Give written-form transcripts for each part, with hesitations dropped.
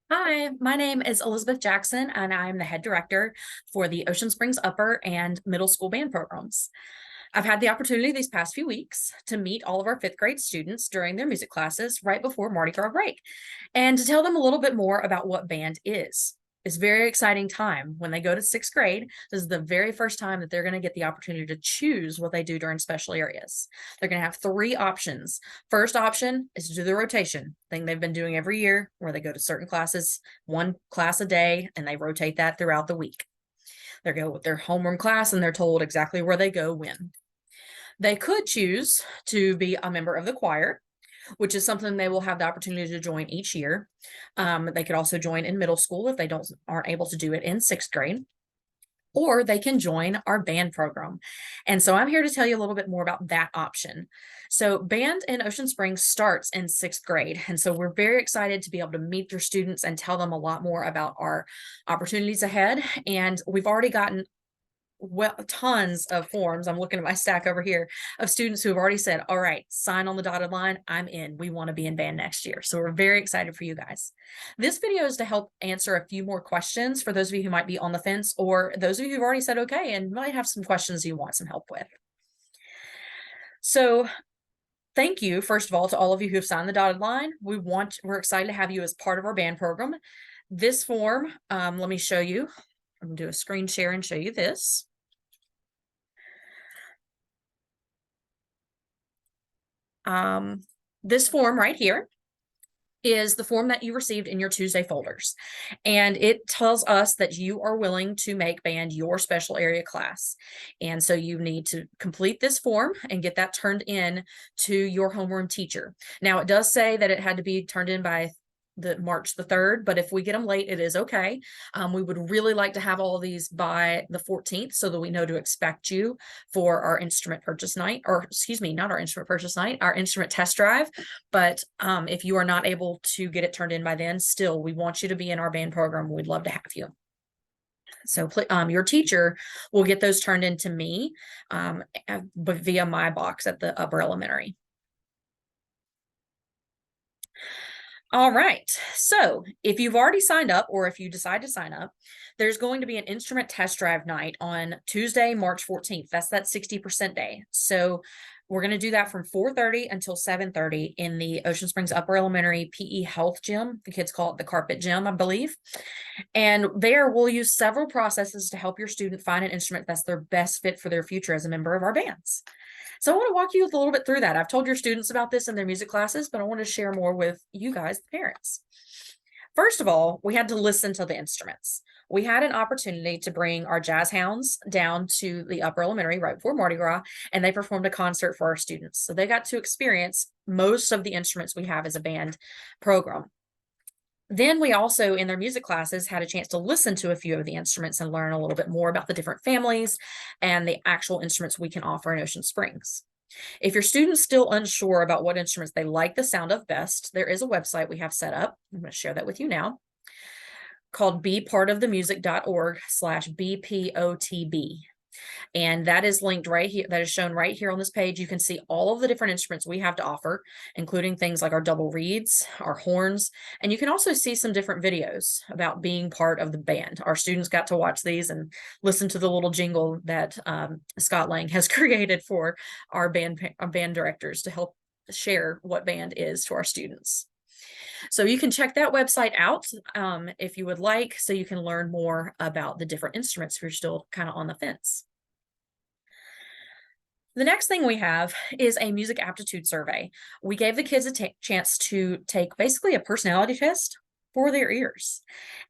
Hi, my name is Elizabeth Jackson, and I'm the head director for the Ocean Springs Upper and Middle School Band programs. I've had the opportunity these past few weeks to meet all of our fifth grade students during their music classes right before Mardi Gras break and to tell them a little bit more about what band is. It's a very exciting time. When they go to sixth grade, this is the very first time that they're going to get the opportunity to choose what they do during special areas. They're going to have three options. First option is to do the rotation thing they've been doing every year, where they go to certain classes, one class a day, and they rotate that throughout the week. They go with their homeroom class and they're told exactly where they go when. They could choose to be a member of the choir, which is something they will have the opportunity to join each year. They could also join in middle school if they aren't able to do it in sixth grade, or they can join our band program. And so I'm here to tell you a little bit more about that option. So band in Ocean Springs starts in sixth grade. And so we're very excited to be able to meet your students and tell them a lot more about our opportunities ahead. And we've already gotten tons of forms. I'm looking at my stack over here of students who have already said, all right, sign on the dotted line. I'm in. We want to be in band next year. So we're very excited for you guys. This video is to help answer a few more questions for those of you who might be on the fence, or those of you who've already said okay and might have some questions you want some help with. So thank you, first of all, to all of you who have signed the dotted line. We're excited to have you as part of our band program. This form, let me show you. I'm gonna do a screen share and show you this. This form right here is the form that you received in your Tuesday folders. And it tells us that you are willing to make band your special area class. And so you need to complete this form and get that turned in to your homeroom teacher. Now, it does say that it had to be turned in by March the 3rd, but if we get them late, it is okay. We would really like to have all of these by the 14th so that we know to expect you for our instrument purchase night, or excuse me, not our instrument purchase night, our instrument test drive. But if you are not able to get it turned in by then, still, we want you to be in our band program. We'd love to have you. So your teacher will get those turned in to me via my box at the upper elementary. All right. So if you've already signed up, or if you decide to sign up, there's going to be an instrument test drive night on Tuesday, March 14th. That's that 60% day. So we're going to do that from 4:30 until 7:30 in the Ocean Springs Upper Elementary PE Health Gym. The kids call it the carpet gym, I believe. And there we'll use several processes to help your student find an instrument that's their best fit for their future as a member of our bands. So I want to walk you a little bit through that. I've told your students about this in their music classes, but I want to share more with you guys, the parents. First of all, we had to listen to the instruments. We had an opportunity to bring our jazz hounds down to the upper elementary right before Mardi Gras, and they performed a concert for our students. So they got to experience most of the instruments we have as a band program. Then we also, in their music classes, had a chance to listen to a few of the instruments and learn a little bit more about the different families and the actual instruments we can offer in Ocean Springs. If your student's still unsure about what instruments they like the sound of best, there is a website we have set up. I'm going to share that with you now, called bepartofthemusic.org/BPOTB. And that is linked right here. That is shown right here on this page. You can see all of the different instruments we have to offer, including things like our double reeds, our horns, and you can also see some different videos about being part of the band. Our students got to watch these and listen to the little jingle that Scott Lang has created for our band directors to help share what band is to our students. So you can check that website out if you would like, so you can learn more about the different instruments if you're still kind of on the fence. The next thing we have is a music aptitude survey. We gave the kids a chance to take basically a personality test for their ears,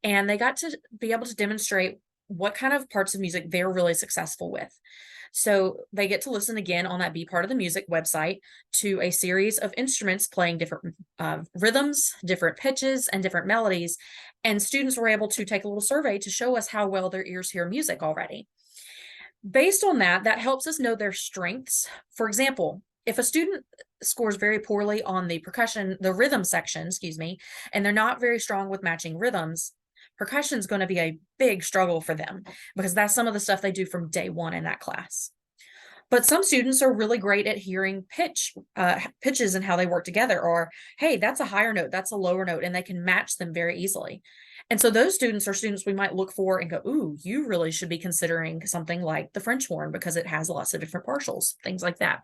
and they got to be able to demonstrate what kind of parts of music they're really successful with. So they get to listen again on that Be Part of the Music website to a series of instruments playing different rhythms, different pitches, and different melodies. And students were able to take a little survey to show us how well their ears hear music already. Based on that, that helps us know their strengths. For example, if a student scores very poorly on the rhythm section, excuse me, and they're not very strong with matching rhythms, percussion is going to be a big struggle for them because that's some of the stuff they do from day one in that class. But some students are really great at hearing pitches and how they work together, or, hey, that's a higher note, that's a lower note, and they can match them very easily. And so those students are students we might look for and go, ooh, you really should be considering something like the French horn because it has lots of different partials, things like that.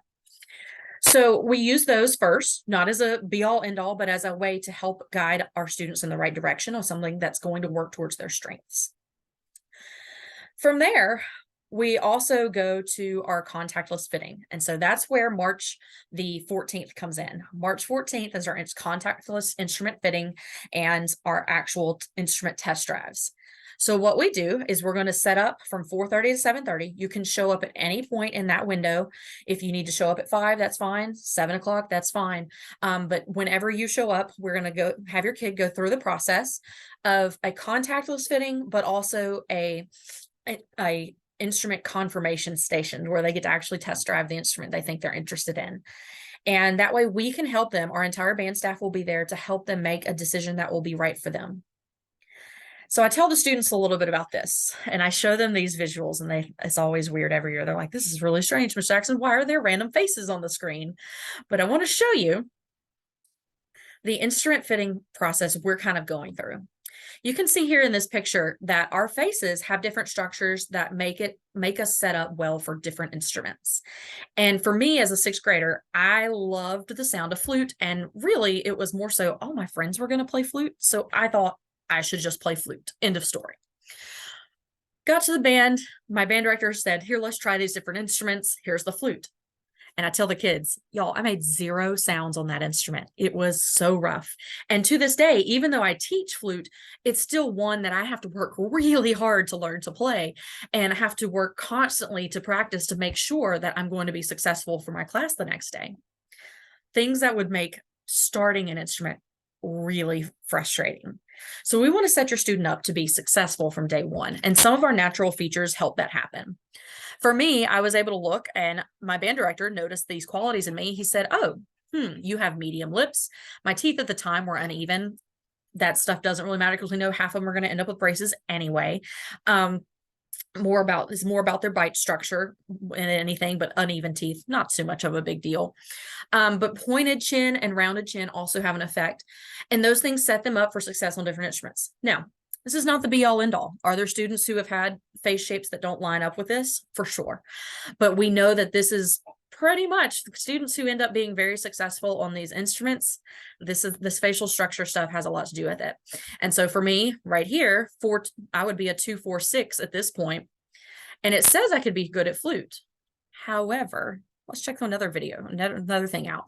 So we use those first, not as a be all end all, but as a way to help guide our students in the right direction of something that's going to work towards their strengths. From there, we also go to our contactless fitting. And so that's where March the 14th comes in. March 14th is our contactless instrument fitting and our actual instrument test drives. So what we do is we're going to set up from 4:30 to 7:30. You can show up at any point in that window. If you need to show up at 5, that's fine. 7 o'clock, that's fine. But whenever you show up, we're going to go have your kid go through the process of a contactless fitting, but also a instrument confirmation station where they get to actually test drive the instrument they think they're interested in. And that way we can help them. Our entire band staff will be there to help them make a decision that will be right for them. So I tell the students a little bit about this and I show them these visuals, and it's always weird every year. They're like, this is really strange, Ms. Jackson. Why are there random faces on the screen? But I want to show you the instrument fitting process we're kind of going through. You can see here in this picture that our faces have different structures that make us set up well for different instruments. And for me as a 6th grader, I loved the sound of flute. And really it was more so, oh, my friends were going to play flute. So I thought I should just play flute. End of story. Got to the band. My band director said, here, let's try these different instruments. Here's the flute. And I tell the kids, y'all, I made 0 sounds on that instrument. It was so rough. And to this day, even though I teach flute, it's still one that I have to work really hard to learn to play. And I have to work constantly to practice to make sure that I'm going to be successful for my class the next day. Things that would make starting an instrument really frustrating. So we want to set your student up to be successful from day one. And some of our natural features help that happen. For me, I was able to look, and my band director noticed these qualities in me. He said, oh, you have medium lips. My teeth at the time were uneven. That stuff doesn't really matter because we know half of them are going to end up with braces anyway. More about their bite structure than anything, but uneven teeth, not so much of a big deal. But pointed chin and rounded chin also have an effect. And those things set them up for success on different instruments. Now, this is not the be all end all. Are there students who have had face shapes that don't line up with this? For sure. But we know that this is pretty much the students who end up being very successful on these instruments. This facial structure stuff has a lot to do with it. And so for me right here, I would be a 2-4-6 at this point. And it says I could be good at flute. However, let's check another video, another thing out.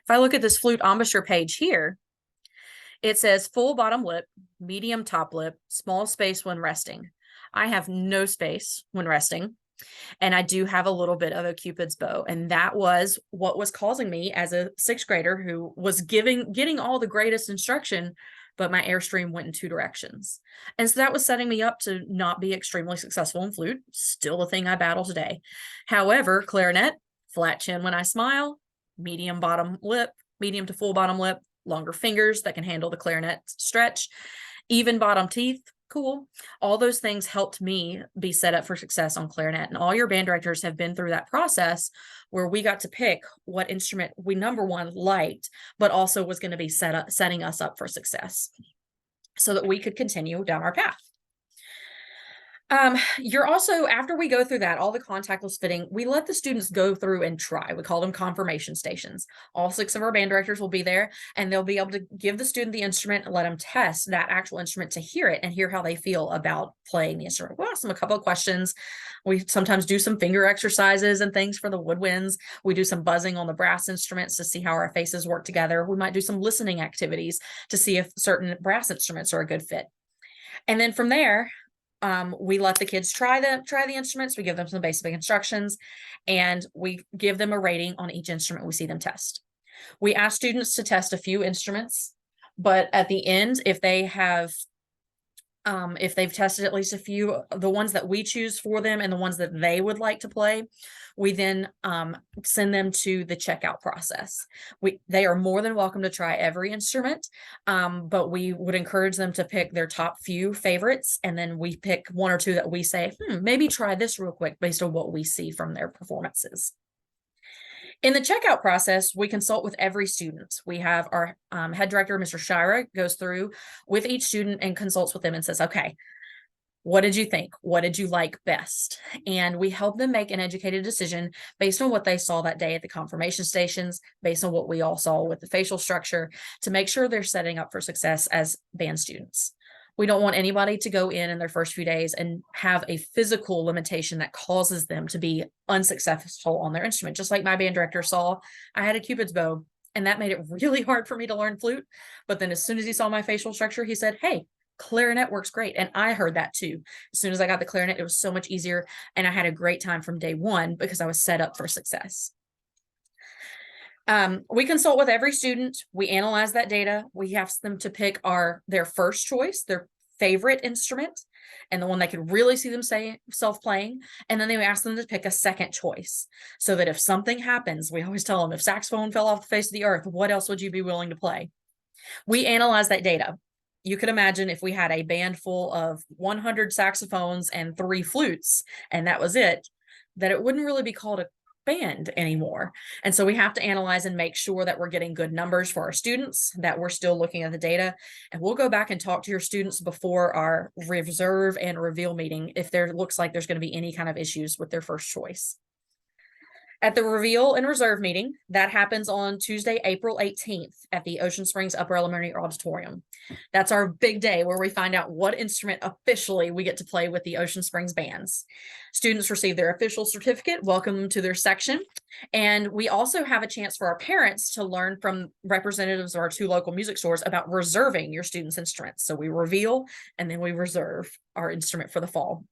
If I look at this flute embouchure page here, it says full bottom lip, medium top lip, small space when resting. I have no space when resting. And I do have a little bit of a Cupid's bow. And that was what was causing me as a 6th grader who was getting all the greatest instruction, but my airstream went in 2 directions. And so that was setting me up to not be extremely successful in flute, still a thing I battle today. However, clarinet, flat chin when I smile, medium bottom lip, medium to full bottom lip, longer fingers that can handle the clarinet stretch, even bottom teeth, cool. All those things helped me be set up for success on clarinet. And all your band directors have been through that process where we got to pick what instrument we, number one, liked, but also was going to be setting us up for success so that we could continue down our path. You're also, after we go through that, all the contactless fitting, we let the students go through and try. We call them confirmation stations. All 6 of our band directors will be there, and they'll be able to give the student the instrument and let them test that actual instrument to hear it and hear how they feel about playing the instrument. We'll ask them a couple of questions. We sometimes do some finger exercises and things for the woodwinds. We do some buzzing on the brass instruments to see how our faces work together. We might do some listening activities to see if certain brass instruments are a good fit. And then from there, we let the kids try the instruments. We give them some basic instructions, and we give them a rating on each instrument we see them test. We ask students to test a few instruments, but at the end, if they have If they've tested at least a few, the ones that we choose for them and the ones that they would like to play, we then send them to the checkout process. They are more than welcome to try every instrument, but we would encourage them to pick their top few favorites, and then we pick one or two that we say, maybe try this real quick based on what we see from their performances. In the checkout process, we consult with every student. We have our head director, Mr. Shira, goes through with each student and consults with them and says, okay, what did you think? What did you like best? And we help them make an educated decision based on what they saw that day at the confirmation stations, based on what we all saw with the facial structure, to make sure they're setting up for success as band students. We don't want anybody to go in their first few days and have a physical limitation that causes them to be unsuccessful on their instrument. Just like my band director saw, I had a Cupid's bow, and that made it really hard for me to learn flute. But then as soon as he saw my facial structure, he said, hey, clarinet works great. And I heard that too. As soon as I got the clarinet, it was so much easier. And I had a great time from day one because I was set up for success. We consult with every student. We analyze that data. We ask them to pick their first choice, their favorite instrument, and the one they could really see themselves playing. And then they ask them to pick a second choice, so that if something happens, we always tell them, if saxophone fell off the face of the earth, what else would you be willing to play? We analyze that data. You could imagine if we had a band full of 100 saxophones and 3 flutes, and that was it, that it wouldn't really be called a band anymore. And so we have to analyze and make sure that we're getting good numbers for our students, that we're still looking at the data. And we'll go back and talk to your students before our reserve and reveal meeting if there looks like there's going to be any kind of issues with their first choice. At the reveal and reserve meeting, that happens on Tuesday, April 18th at the Ocean Springs Upper Elementary Auditorium. That's our big day where we find out what instrument officially we get to play with the Ocean Springs bands. Students receive their official certificate, welcome them to their section, and we also have a chance for our parents to learn from representatives of our 2 local music stores about reserving your students' instruments. So we reveal and then we reserve our instrument for the fall.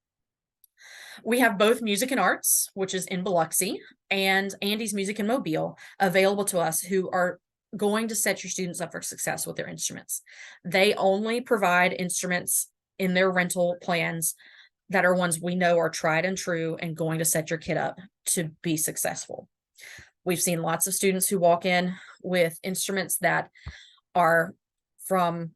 We have both Music and Arts, which is in Biloxi, and Andy's Music and Mobile available to us, who are going to set your students up for success with their instruments. They only provide instruments in their rental plans that are ones we know are tried and true and going to set your kid up to be successful. We've seen lots of students who walk in with instruments that are from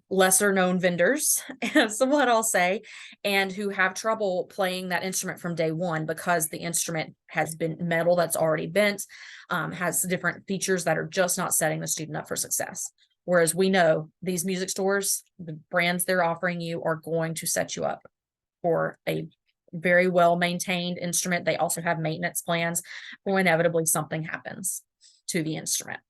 lesser known vendors, somewhat I'll say, and who have trouble playing that instrument from day one because the instrument has been metal that's already bent, has different features that are just not setting the student up for success. Whereas we know these music stores, the brands they're offering you, are going to set you up for a very well maintained instrument. They also have maintenance plans for inevitably something happens to the instrument.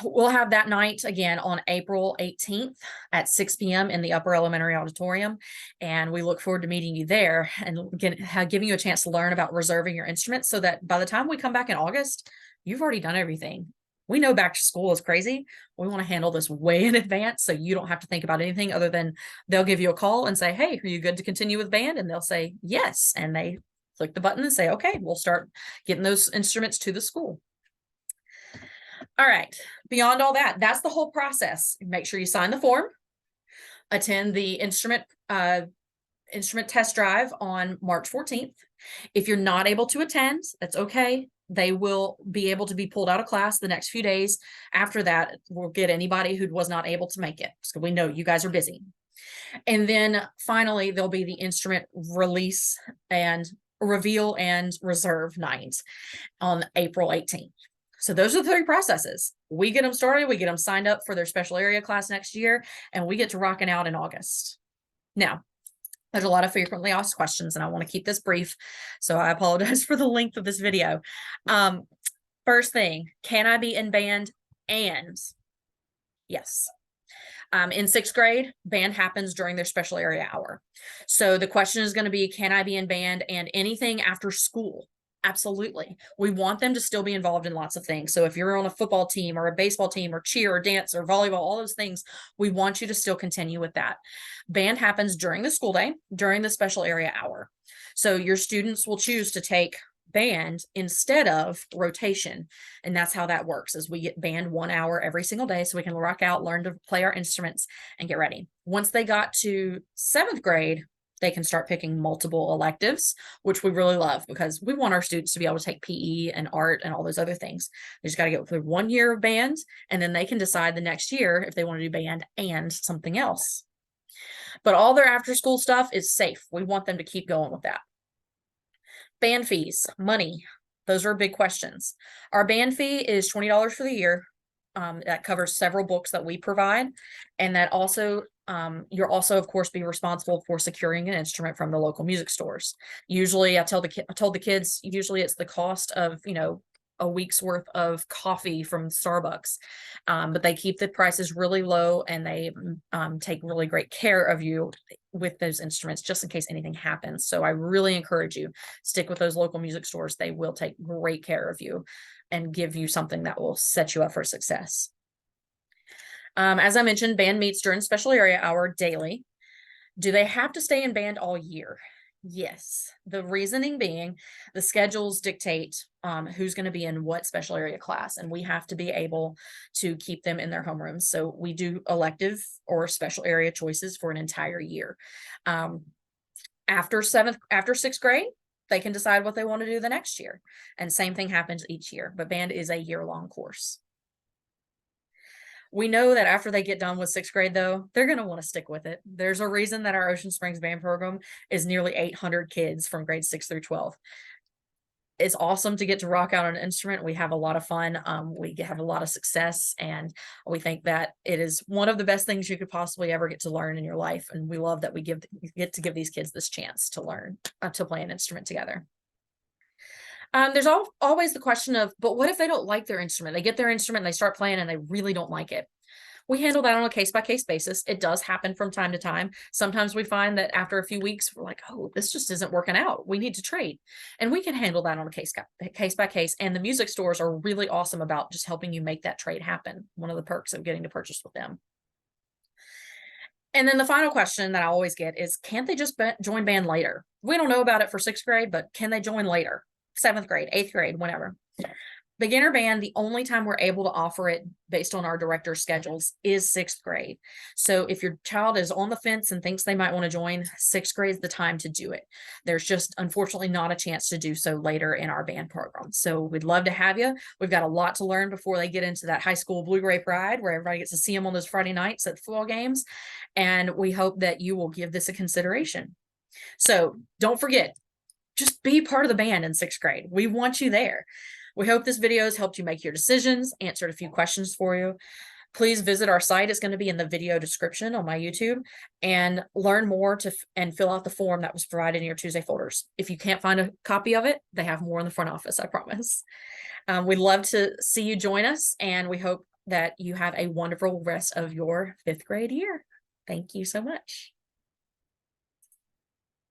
We'll have that night again on April 18th at 6 p.m. in the Upper Elementary Auditorium. And we look forward to meeting you there and giving you a chance to learn about reserving your instruments, so that by the time we come back in August, you've already done everything. We know back to school is crazy. We want to handle this way in advance, so you don't have to think about anything other than they'll give you a call and say, hey, are you good to continue with band? And they'll say yes. And they click the button and say, okay, we'll start getting those instruments to the school. All right, beyond all that, that's the whole process. Make sure you sign the form, attend the instrument test drive on March 14th. If you're not able to attend, that's okay. They will be able to be pulled out of class the next few days. After that, we'll get anybody who was not able to make it, so we know you guys are busy. And then finally, there'll be the instrument release and reveal and reserve night on April 18th. So those are the 3 processes. We get them started, we get them signed up for their special area class next year, and we get to rocking out in August. Now, there's a lot of frequently asked questions, and I want to keep this brief, so I apologize for the length of this video. First thing, can I be in band? And yes. In 6th grade, band happens during their special area hour. So the question is going to be, can I be in band and anything after school? Absolutely. We want them to still be involved in lots of things. So if you're on a football team or a baseball team or cheer or dance or volleyball, all those things, we want you to still continue with that. Band happens during the school day, during the special area hour. So your students will choose to take band instead of rotation. And that's how that works, is we get band 1 hour every single day so we can rock out, learn to play our instruments, and get ready. Once they got to 7th grade, they can start picking multiple electives, which we really love because we want our students to be able to take PE and art and all those other things. They just got to get through 1 year of band, and then they can decide the next year if they want to do band and something else. But all their after school stuff is safe. We want them to keep going with that. Band fees, money, those are big questions. Our band fee is $20 for the year. That covers several books that we provide. And that also, you'll also, of course, be responsible for securing an instrument from the local music stores. Usually I told the kids, usually it's the cost of, a week's worth of coffee from Starbucks. But they keep the prices really low, and they take really great care of you with those instruments just in case anything happens. So I really encourage you, stick with those local music stores. They will take great care of you and give you something that will set you up for success. As I mentioned, band meets during special area hour daily. Do they have to stay in band all year? Yes. The reasoning being the schedules dictate who's going to be in what special area class, and we have to be able to keep them in their homerooms. So we do elective or special area choices for an entire year. After 6th grade, they can decide what they want to do the next year. And same thing happens each year, but band is a year-long course. We know that after they get done with 6th grade, though, they're going to want to stick with it. There's a reason that our Ocean Springs band program is nearly 800 kids from grades 6 through 12. It's awesome to get to rock out an instrument. We have a lot of fun. We have a lot of success, and we think that it is one of the best things you could possibly ever get to learn in your life. And we love that we get to give these kids this chance to learn to play an instrument together. There's always the question of, but what if they don't like their instrument? They get their instrument and they start playing and they really don't like it. We handle that on a case-by-case basis. It does happen from time to time. Sometimes we find that after a few weeks, we're like, oh, this just isn't working out. We need to trade. And we can handle that on a case-by-case. And the music stores are really awesome about just helping you make that trade happen. One of the perks of getting to purchase with them. And then the final question that I always get is, can't they just join band later? We don't know about it for 6th grade, but can they join later? 7th grade, 8th grade, whenever. Beginner band, the only time we're able to offer it based on our director's schedules is 6th grade. So if your child is on the fence and thinks they might want to join, 6th grade is the time to do it. There's just unfortunately not a chance to do so later in our band program. So we'd love to have you. We've got a lot to learn before they get into that high school Blue Grape ride where everybody gets to see them on those Friday nights at football games. And we hope that you will give this a consideration. So don't forget, just be part of the band in 6th grade. We want you there. We hope this video has helped you make your decisions, answered a few questions for you. Please visit our site. It's going to be in the video description on my YouTube, and learn more and fill out the form that was provided in your Tuesday folders. If you can't find a copy of it, they have more in the front office, I promise. We'd love to see you join us, and we hope that you have a wonderful rest of your 5th grade year. Thank you so much.